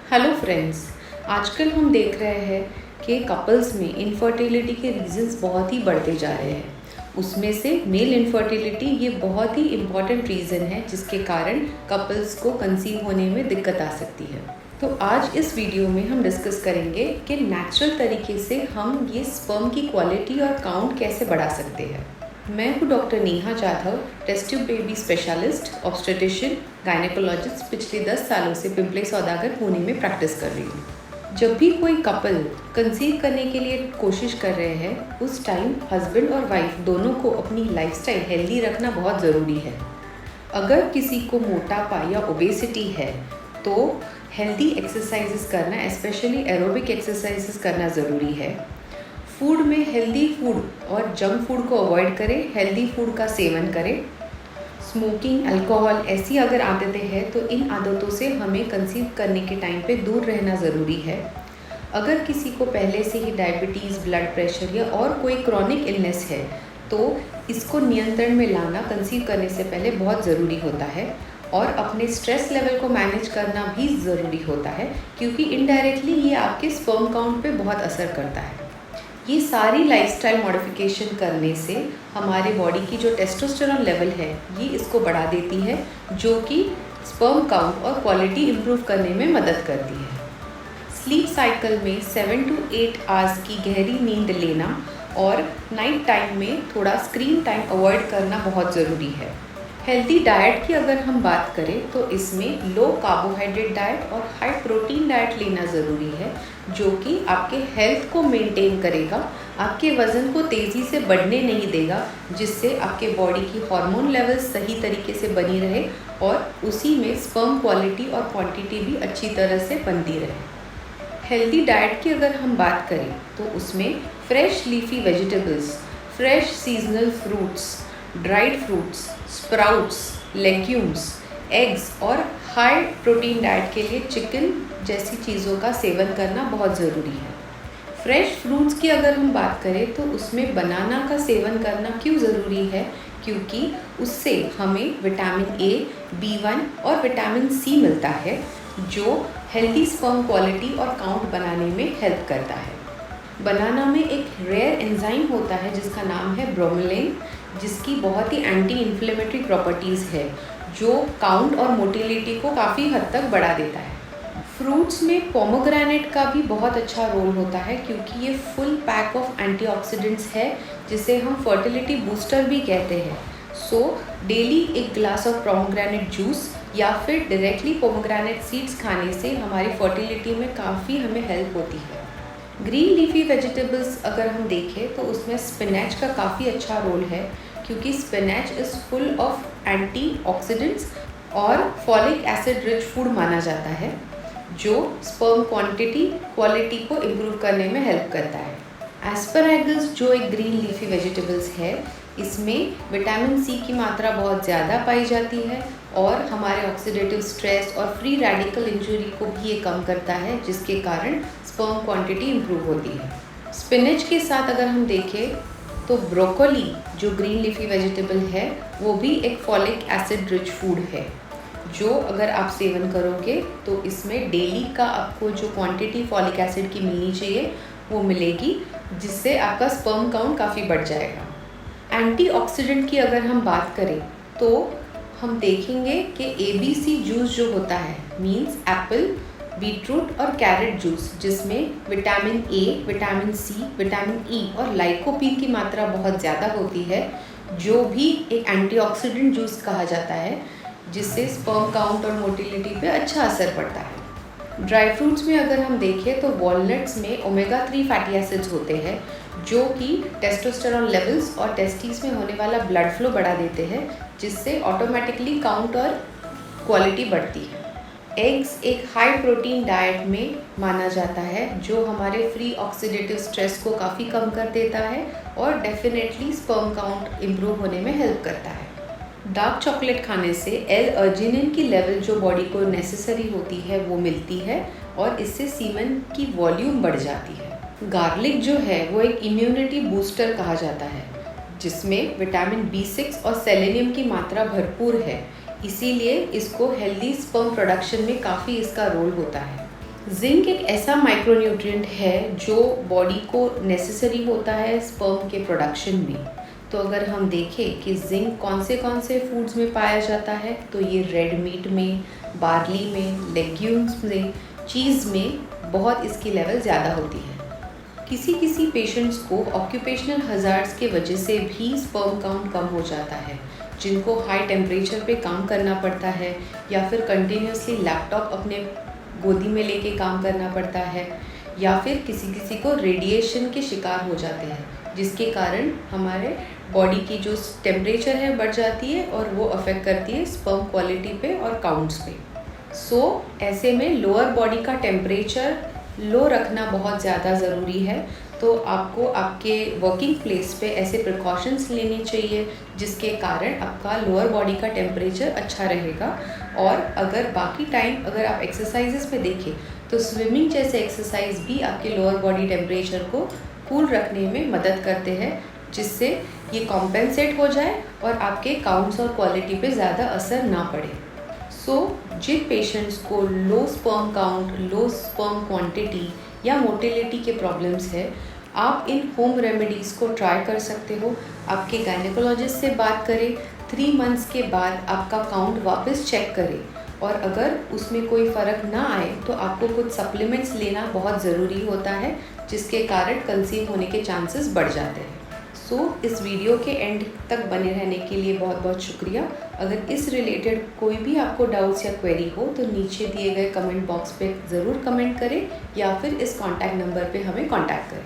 Hello friends. आजकल हम देख रहे हैं कि कपल्स में इनफर्टिलिटी के रीजंस बहुत ही बढ़ते जा रहे हैं। उसमें से मेल इनफर्टिलिटी ये बहुत ही इम्पॉर्टेंट रीज़न है जिसके कारण कपल्स को कंसीव होने में दिक्कत आ सकती है। तो आज इस वीडियो में हम डिस्कस करेंगे कि नेचुरल तरीके से हम ये स्पर्म की क्वालिटी और काउंट कैसे बढ़ा सकते हैं। मैं हूँ doctor Neha Jadhav, test tube baby specialist, obstetrician, gynaecologist. पिछले 10 सालों से पिंपले सौदागर पुणे में प्रैक्टिस कर रही हूँ। जब भी कोई कपल कंसीव करने के लिए कोशिश कर रहे हैं उस टाइम हस्बैंड और वाइफ दोनों को अपनी लाइफस्टाइल हेल्दी रखना बहुत ज़रूरी है। अगर किसी को मोटापा या ओबेसिटी है तो हेल्दी एक्सरसाइजेस करना, स्पेशली एरोबिक एक्सरसाइजेस करना ज़रूरी है। फूड में हेल्दी फूड और जंक फूड को अवॉइड करें, हेल्दी फूड का सेवन करें। स्मोकिंग, अल्कोहल ऐसी अगर आदतें हैं तो इन आदतों से हमें कंसीव करने के टाइम पे दूर रहना ज़रूरी है। अगर किसी को पहले से ही डायबिटीज़, ब्लड प्रेशर या और कोई क्रॉनिक इलनेस है तो इसको नियंत्रण में लाना कंसीव करने से पहले बहुत ज़रूरी होता है। और अपने स्ट्रेस लेवल को मैनेज करना भी ज़रूरी होता है क्योंकि इनडायरेक्टली ये आपके स्पर्म काउंट पे बहुत असर करता है। ये सारी लाइफस्टाइल मॉडिफिकेशन करने से हमारे बॉडी की जो टेस्टोस्टेरोन लेवल है ये इसको बढ़ा देती है, जो कि स्पर्म काउंट और क्वालिटी इम्प्रूव करने में मदद करती है। स्लीप साइकिल में 7 to 8 आवर्स की गहरी नींद लेना और नाइट टाइम में थोड़ा स्क्रीन टाइम अवॉइड करना बहुत ज़रूरी है। हेल्दी डाइट की अगर हम बात करें तो इसमें लो कार्बोहाइड्रेट डाइट और हाई प्रोटीन डाइट लेना ज़रूरी है, जो कि आपके हेल्थ को मेंटेन करेगा, आपके वज़न को तेज़ी से बढ़ने नहीं देगा, जिससे आपके बॉडी की हार्मोन लेवल सही तरीके से बनी रहे और उसी में स्पर्म क्वालिटी और क्वांटिटी भी अच्छी तरह से बनती रहे। हेल्दी डाइट की अगर हम बात करें तो उसमें fresh leafy vegetables, fresh seasonal fruits, dried fruits, sprouts, legumes, eggs और हाई प्रोटीन डाइट के लिए चिकन जैसी चीज़ों का सेवन करना बहुत ज़रूरी है। फ्रेश फ्रूट्स की अगर हम बात करें तो उसमें बनाना का सेवन करना क्यों ज़रूरी है, क्योंकि उससे हमें विटामिन ए, B1 और विटामिन सी मिलता है, जो हेल्दी स्पर्म क्वालिटी और काउंट बनाने में हेल्प करता है। बनाना में एक रेयर एंजाइम होता है जिसका नाम है ब्रोमेलैन, जिसकी बहुत ही एंटी इन्फ्लेमेटरी प्रॉपर्टीज़ है, जो काउंट और मोटिलिटी को काफ़ी हद तक बढ़ा देता है। फ्रूट्स में पोमोग्रेनेट का भी बहुत अच्छा रोल होता है क्योंकि ये फुल पैक ऑफ एंटीऑक्सीडेंट्स है, जिसे हम फर्टिलिटी बूस्टर भी कहते हैं। सो डेली एक ग्लास ऑफ पोमोग्रेनेट जूस या फिर डायरेक्टली पोमोग्रेनेट सीड्स खाने से हमारी फर्टिलिटी में काफ़ी हमें हेल्प होती है। ग्रीन लीफी वेजिटेबल्स अगर हम देखें तो उसमें स्पिनच का काफ़ी अच्छा रोल है क्योंकि spinach is full of antioxidants और फॉलिक एसिड रिच फूड माना जाता है, जो स्पर्म क्वालिटी को इम्प्रूव करने में हेल्प करता है। एस्परागस जो एक ग्रीन लीफी वेजिटेबल्स है, इसमें विटामिन सी की मात्रा बहुत ज़्यादा पाई जाती है और हमारे ऑक्सीडेटिव स्ट्रेस और फ्री रेडिकल इंजरी को भी ये कम करता है, जिसके कारण स्पर्म क्वांटिटी इम्प्रूव होती है। स्पिनच के साथ अगर हम देखें तो ब्रोकोली जो ग्रीन लीफी वेजिटेबल है वो भी एक फॉलिक एसिड रिच फूड है, जो अगर आप सेवन करोगे तो इसमें डेली का आपको जो क्वांटिटी फॉलिक एसिड की मिलनी चाहिए वो मिलेगी, जिससे आपका स्पर्म काउंट काफ़ी बढ़ जाएगा। एंटीऑक्सीडेंट की अगर हम बात करें तो हम देखेंगे कि ABC जूस जो होता है, मीन्स एप्पल, बीटरूट और कैरेट जूस, जिसमें vitamin A, vitamin C, vitamin E और लाइकोपीन की मात्रा बहुत ज़्यादा होती है, जो भी एक एंटीऑक्सीडेंट जूस कहा जाता है, जिससे स्पर्म काउंट और मोटिलिटी पे अच्छा असर पड़ता है। ड्राई फ्रूट्स में अगर हम देखें तो वॉलनट्स में ओमेगा 3 फैटी एसिड्स होते हैं, जो कि टेस्टोस्टेरोन लेवल्स और टेस्टिस में होने वाला ब्लड फ्लो बढ़ा देते हैं, जिससे ऑटोमेटिकली काउंट और क्वालिटी बढ़ती है। एग्स एक हाई प्रोटीन डाइट में माना जाता है, जो हमारे फ्री ऑक्सीडेटिव स्ट्रेस को काफ़ी कम कर देता है और डेफिनेटली स्पर्म काउंट इम्प्रूव होने में हेल्प करता है। डार्क चॉकलेट खाने से L-अर्जिनिन की लेवल जो बॉडी को नेसेसरी होती है वो मिलती है और इससे सीमेन की वॉल्यूम बढ़ जाती है। गार्लिक जो है वो एक इम्यूनिटी बूस्टर कहा जाता है, जिसमें विटामिन B6 और सेलेनियम की मात्रा भरपूर है, इसीलिए इसको हेल्दी स्पर्म प्रोडक्शन में काफ़ी इसका रोल होता है। जिंक एक ऐसा माइक्रोन्यूट्रिएंट है जो बॉडी को नेसेसरी होता है स्पर्म के प्रोडक्शन में। तो अगर हम देखें कि जिंक कौन से फूड्स में पाया जाता है, तो ये रेड मीट में, बार्ली में, लेग्यूम्स में, चीज़ में बहुत इसकी लेवल ज़्यादा होती है। किसी पेशेंट्स को ऑक्यूपेशनल हज़ार्ड्स के वजह से भी स्पर्म काउंट कम हो जाता है, जिनको हाई टेम्परेचर पे काम करना पड़ता है या फिर कंटिन्यूसली लैपटॉप अपने गोदी में लेके काम करना पड़ता है, या फिर किसी को रेडिएशन के शिकार हो जाते हैं, जिसके कारण हमारे बॉडी की जो टेम्परेचर है बढ़ जाती है और वो अफेक्ट करती है स्पर्म क्वालिटी पे और काउंट्स पे। ऐसे में लोअर बॉडी का टेम्परेचर लो रखना बहुत ज़्यादा ज़रूरी है। तो आपको आपके वर्किंग प्लेस पे ऐसे प्रिकॉशंस लेने चाहिए जिसके कारण आपका लोअर बॉडी का टेम्परेचर अच्छा रहेगा। और अगर बाकी टाइम अगर आप एक्सरसाइजेस पे देखें तो स्विमिंग जैसे एक्सरसाइज भी आपके लोअर बॉडी टेम्परेचर को कूल रखने में मदद करते हैं, जिससे ये कॉम्पेंसेट हो जाए और आपके काउंट्स और क्वालिटी पे ज़्यादा असर ना पड़े। जिन पेशेंट्स को low sperm count, low sperm quantity या मोटिलिटी के प्रॉब्लम्स है, आप इन होम रेमेडीज़ को ट्राई कर सकते हो। आपके गायनेकोलॉजिस्ट से बात करें, 3 मंथ्स के बाद आपका काउंट वापस चेक करें, और अगर उसमें कोई फ़र्क ना आए तो आपको कुछ सप्लीमेंट्स लेना बहुत ज़रूरी होता है, जिसके कारण कंसीव होने के चांसेस बढ़ जाते हैं। इस वीडियो के एंड तक बने रहने के लिए बहुत बहुत शुक्रिया। अगर इस रिलेटेड कोई भी आपको डाउट्स या क्वेरी हो तो नीचे दिए गए कमेंट बॉक्स पे ज़रूर कमेंट करें, या फिर इस कॉन्टैक्ट नंबर पे हमें कॉन्टैक्ट करें।